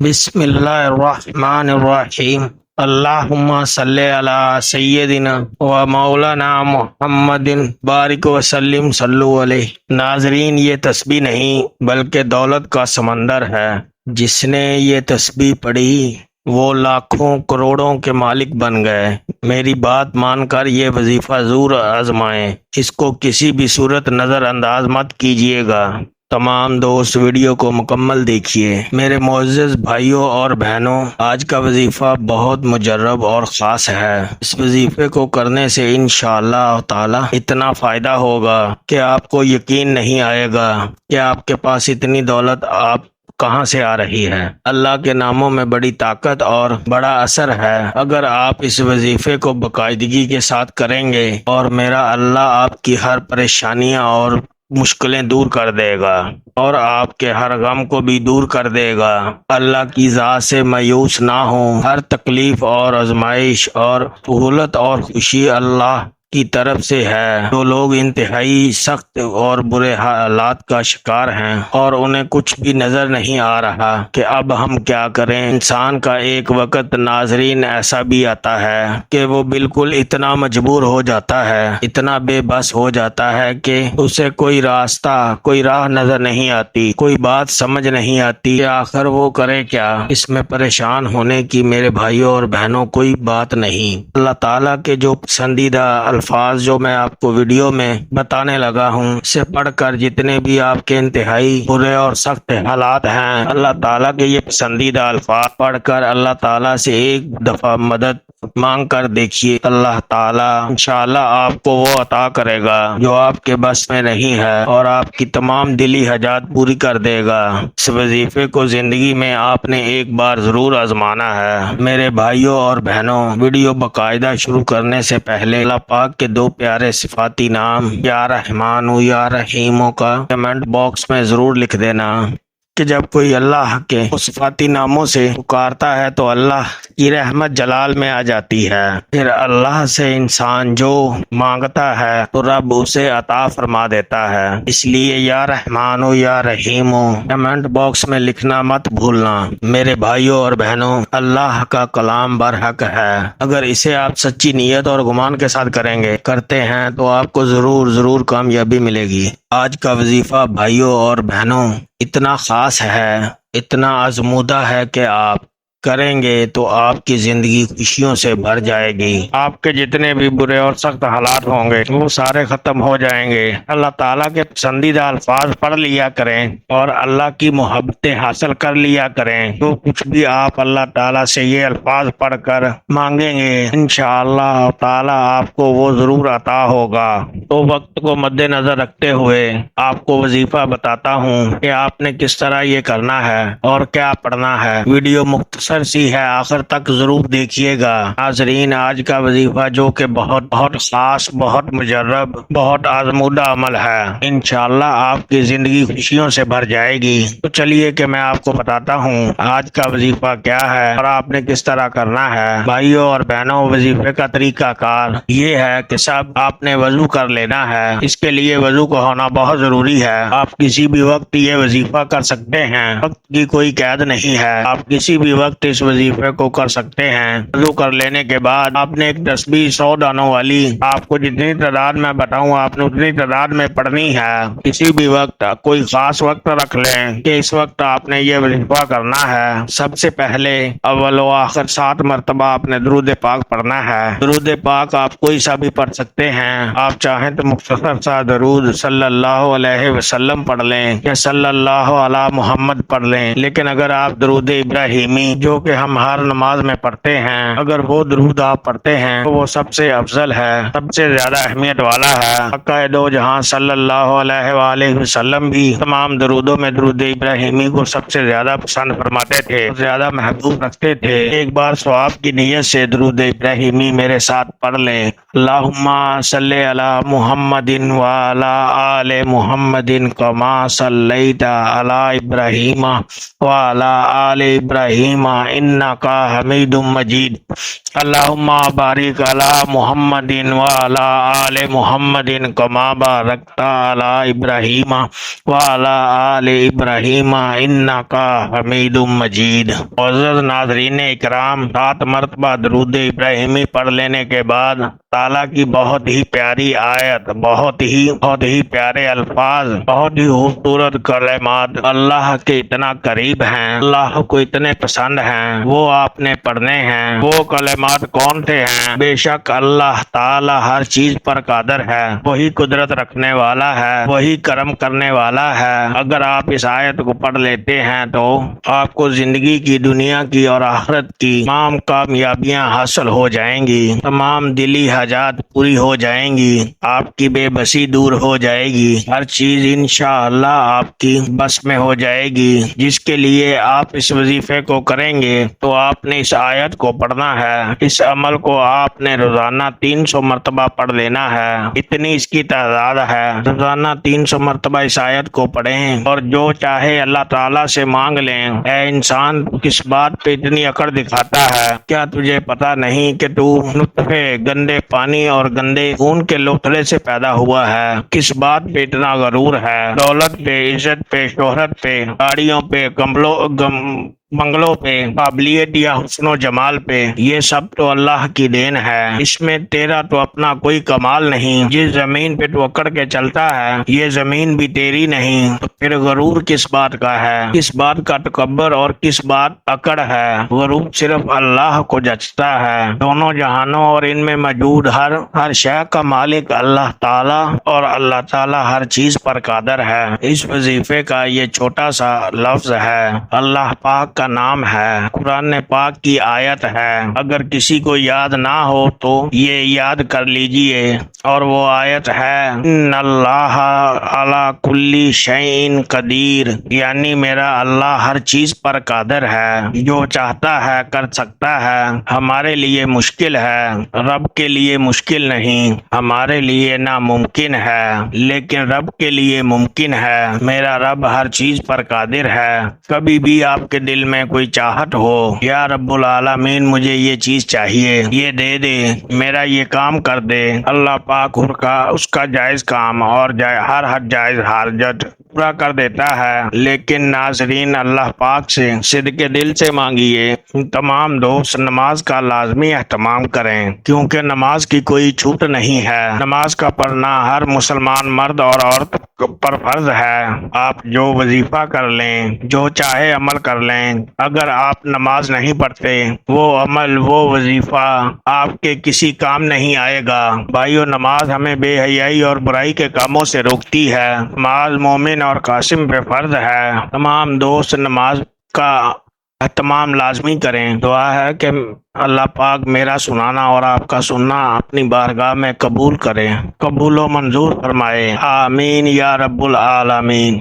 بسم اللہ الرحمن الرحیم۔ اللہم صلی علی سیدنا و مولانا محمد بارک وسلم صلو علیہ۔ ناظرین، یہ تسبیح نہیں بلکہ دولت کا سمندر ہے۔ جس نے یہ تسبیح پڑھی وہ لاکھوں کروڑوں کے مالک بن گئے۔ میری بات مان کر یہ وظیفہ ضرور آزمائیں، اس کو کسی بھی صورت نظر انداز مت کیجیے گا۔ تمام دوست ویڈیو کو مکمل دیکھیے۔ میرے معزز بھائیوں اور بہنوں، آج کا وظیفہ بہت مجرب اور خاص ہے۔ اس وظیفے کو کرنے سے انشاءاللہ تعالی اتنا فائدہ ہوگا کہ آپ کو یقین نہیں آئے گا کہ آپ کے پاس اتنی دولت آپ کہاں سے آ رہی ہے۔ اللہ کے ناموں میں بڑی طاقت اور بڑا اثر ہے۔ اگر آپ اس وظیفے کو باقاعدگی کے ساتھ کریں گے اور میرا اللہ آپ کی ہر پریشانیاں اور مشکلیں دور کر دے گا اور آپ کے ہر غم کو بھی دور کر دے گا۔ اللہ کی ذات سے مایوس نہ ہوں۔ ہر تکلیف اور آزمائش اور سہولت اور خوشی اللہ کی طرف سے ہے۔ جو لوگ انتہائی سخت اور برے حالات کا شکار ہیں اور انہیں کچھ بھی نظر نہیں آ رہا کہ اب ہم کیا کریں، انسان کا ایک وقت ناظرین ایسا بھی آتا ہے کہ وہ بالکل اتنا مجبور ہو جاتا ہے، اتنا بے بس ہو جاتا ہے کہ اسے کوئی راستہ، کوئی راہ نظر نہیں آتی، کوئی بات سمجھ نہیں آتی کہ آخر وہ کرے کیا۔ اس میں پریشان ہونے کی میرے بھائیوں اور بہنوں کوئی بات نہیں۔ اللہ تعالیٰ کے جو پسندیدہ الفاظ جو میں آپ کو ویڈیو میں بتانے لگا ہوں، اسے پڑھ کر جتنے بھی آپ کے انتہائی برے اور سخت حالات ہیں، اللہ تعالیٰ کے یہ پسندیدہ الفاظ پڑھ کر اللہ تعالیٰ سے ایک دفعہ مدد مانگ کر دیکھیے۔ اللہ تعالیٰ انشاءاللہ آپ کو وہ عطا کرے گا جو آپ کے بس میں نہیں ہے اور آپ کی تمام دلی حاجات پوری کر دے گا۔ اس وظیفے کو زندگی میں آپ نے ایک بار ضرور آزمانا ہے۔ میرے بھائیوں اور بہنوں، ویڈیو باقاعدہ شروع کرنے سے پہلے اللہ پاک کے دو پیارے صفاتی نام یا رحمان یا رحیموں کا کمنٹ باکس میں ضرور لکھ دینا کہ جب کوئی اللہ کے صفاتی ناموں سے پکارتا ہے تو اللہ کی رحمت جلال میں آ جاتی ہے۔ پھر اللہ سے انسان جو مانگتا ہے تو رب اسے عطا فرما دیتا ہے۔ اس لیے یا رحمان یا رحیم کمنٹ باکس میں لکھنا مت بھولنا۔ میرے بھائیوں اور بہنوں، اللہ کا کلام برحق ہے۔ اگر اسے آپ سچی نیت اور گمان کے ساتھ کرتے ہیں تو آپ کو ضرور کامیابی ملے گی۔ آج کا وظیفہ بھائیوں اور بہنوں اتنا خاص ہے، اتنا آزمودہ ہے کہ آپ کریں گے تو آپ کی زندگی خوشیوں سے بھر جائے گی۔ آپ کے جتنے بھی برے اور سخت حالات ہوں گے وہ سارے ختم ہو جائیں گے۔ اللہ تعالیٰ کے پسندیدہ الفاظ پڑھ لیا کریں اور اللہ کی محبتیں حاصل کر لیا کریں۔ جو کچھ بھی آپ اللہ تعالیٰ سے یہ الفاظ پڑھ کر مانگیں گے انشاءاللہ تعالیٰ آپ کو وہ ضرور عطا ہوگا۔ تو وقت کو مد نظر رکھتے ہوئے آپ کو وظیفہ بتاتا ہوں کہ آپ نے کس طرح یہ کرنا ہے اور کیا پڑھنا ہے۔ ویڈیو مختصر سی ہے، آخر تک ضرور دیکھیے گا۔ ناظرین، آج کا وظیفہ جو کہ بہت خاص، بہت مجرب، بہت آزمودہ عمل ہے، انشاءاللہ آپ کی زندگی خوشیوں سے بھر جائے گی۔ تو چلیے کہ میں آپ کو بتاتا ہوں آج کا وظیفہ کیا ہے اور آپ نے کس طرح کرنا ہے۔ بھائیوں اور بہنوں، وظیفے کا طریقہ کار یہ ہے کہ سب آپ نے وضو کر لینا ہے۔ اس کے لیے وضو کا ہونا بہت ضروری ہے۔ آپ کسی بھی وقت یہ وظیفہ کر سکتے ہیں، وقت کی کوئی قید نہیں ہے۔ آپ کسی بھی وقت اس وظیفے کو کر سکتے ہیں۔ وضو کر لینے کے بعد آپ نے ایک تسبیح 100 دانوں والی، آپ کو جتنی تعداد میں بتاؤں آپ نے اتنی تعداد میں پڑھنی ہے۔ کسی بھی وقت کوئی خاص وقت رکھ لیں کہ اس وقت آپ نے یہ وظیفہ کرنا ہے۔ سب سے پہلے اول و آخر 7 مرتبہ آپ نے درود پاک پڑھنا ہے۔ درود پاک آپ کوئی سا بھی پڑھ سکتے ہیں۔ آپ چاہیں تو مختصر سا درود صلی اللہ علیہ وسلم پڑھ لیں یا صلی اللہ علی محمد پڑھ لیں، لیکن اگر آپ درود ابراہیمی جو کہ ہم ہر نماز میں پڑھتے ہیں، اگر وہ درود آپ پڑھتے ہیں تو وہ سب سے افضل ہے، سب سے زیادہ اہمیت والا ہے۔ آقا دو جہاں صلی اللہ علیہ وآلہ وسلم بھی تمام درودوں میں درود ابراہیمی کو سب سے زیادہ پسند فرماتے تھے، زیادہ محبوب رکھتے تھے۔ ایک بار ثواب کی نیت سے درود ابراہیمی میرے ساتھ پڑھ لیں۔ اللہم صلی علی محمد وعلی آل محمد کما صلیت علی ابراہیم وعلی آل ابراہیم إنك حميد مجيد اللهم بارك على محمد وعلى آل محمد كما باركت على إبراهيم وعلى آل إبراهيم إنك حميد مجيد۔ معزز ناظرین اکرام، 7 مرتبہ درود ابراہیمی پڑھ لینے کے بعد تعالیٰ کی بہت ہی پیاری آیت، بہت ہی پیارے الفاظ، بہت ہی خوبصورت کلمات اللہ کے اتنا قریب ہیں، اللہ کو اتنے پسند ہیں، وہ آپ نے پڑھنے ہیں۔ وہ کلمات کون سے ہیں؟ بے شک اللہ تعالیٰ ہر چیز پر قادر ہے، وہی قدرت رکھنے والا ہے، وہی کرم کرنے والا ہے۔ اگر آپ اس آیت کو پڑھ لیتے ہیں تو آپ کو زندگی کی، دنیا کی اور آخرت کی تمام کامیابیاں حاصل ہو جائیں گی، تمام دلی حاجات پوری ہو جائیں گی، آپ کی بے بسی دور ہو جائے گی، ہر چیز انشاءاللہ آپ کی بس میں ہو جائے گی۔ جس کے لیے آپ اس وظیفے کو کریں گے تو آپ نے اس آیت کو پڑھنا ہے، اس عمل کو آپ نے روزانہ 300 مرتبہ پڑھ لینا ہے، اتنی اس کی تعداد ہے۔ روزانہ 300 مرتبہ اس آیت کو پڑھیں اور جو چاہے اللہ تعالیٰ سے مانگ لیں۔ اے انسان، کس بات پہ اتنی اکڑ دکھاتا ہے؟ کیا تجھے پتا نہیں کہ تو نطفے، گندے پانی اور گندے خون کے لوتھڑے سے پیدا ہوا ہے؟ کس بات پہ اتنا غرور ہے؟ دولت پہ، عزت پہ، شہرت پہ، گاڑیوں پہ، بنگلوں پہ، قابلیت یا حسن و جمال پہ، یہ سب تو اللہ کی دین ہے، اس میں تیرا تو اپنا کوئی کمال نہیں۔ جس زمین پہ تو اکڑ کے چلتا ہے یہ زمین بھی تیری نہیں، تو پھر غرور کس بات کا ہے؟ کس بات کا تکبر اور کس بات اکڑ ہے؟ غرور صرف اللہ کو جچتا ہے۔ دونوں جہانوں اور ان میں موجود ہر شے کا مالک اللہ تعالیٰ، اور اللہ تعالیٰ ہر چیز پر قادر ہے۔ اس وظیفے کا یہ چھوٹا سا لفظ ہے، اللہ پاک کا نام ہے، قرآن پاک کی آیت ہے۔ اگر کسی کو یاد نہ ہو تو یہ یاد کر لیجئے، اور وہ آیت ہے ان اللہ علی کل شیء قدیر، یعنی میرا اللہ ہر چیز پر قادر ہے، جو چاہتا ہے کر سکتا ہے۔ ہمارے لیے مشکل ہے، رب کے لیے مشکل نہیں، ہمارے لیے ناممکن ہے، لیکن رب کے لیے ممکن ہے۔ میرا رب ہر چیز پر قادر ہے۔ کبھی بھی آپ کے دل میں کوئی چاہت ہو، یا رب العالمین مجھے یہ چیز چاہیے، یہ دے دے، میرا یہ کام کر دے، اللہ پاک اس کا جائز کام اور ہر جائز حاجت پورا کر دیتا ہے۔ لیکن ناظرین، اللہ پاک سے صدق دل سے مانگیے۔ تمام دوست نماز کا لازمی اہتمام کریں، کیونکہ نماز کی کوئی چھوٹ نہیں ہے۔ نماز کا پڑھنا ہر مسلمان مرد اور عورت پر فرض ہے۔ آپ جو وظیفہ کر لیں، جو چاہے عمل کر لیں، اگر آپ نماز نہیں پڑھتے وہ عمل، وہ وظیفہ آپ کے کسی کام نہیں آئے گا۔ بھائیو، نماز ہمیں بے حیائی اور برائی کے کاموں سے روکتی ہے۔ نماز مومن اور قاسم پہ فرض ہے۔ تمام دوست نماز کا اہتمام لازمی کریں۔ دعا ہے کہ اللہ پاک میرا سنانا اور آپ کا سننا اپنی بارگاہ میں قبول کرے، قبول و منظور فرمائے، آمین یا رب العالمین۔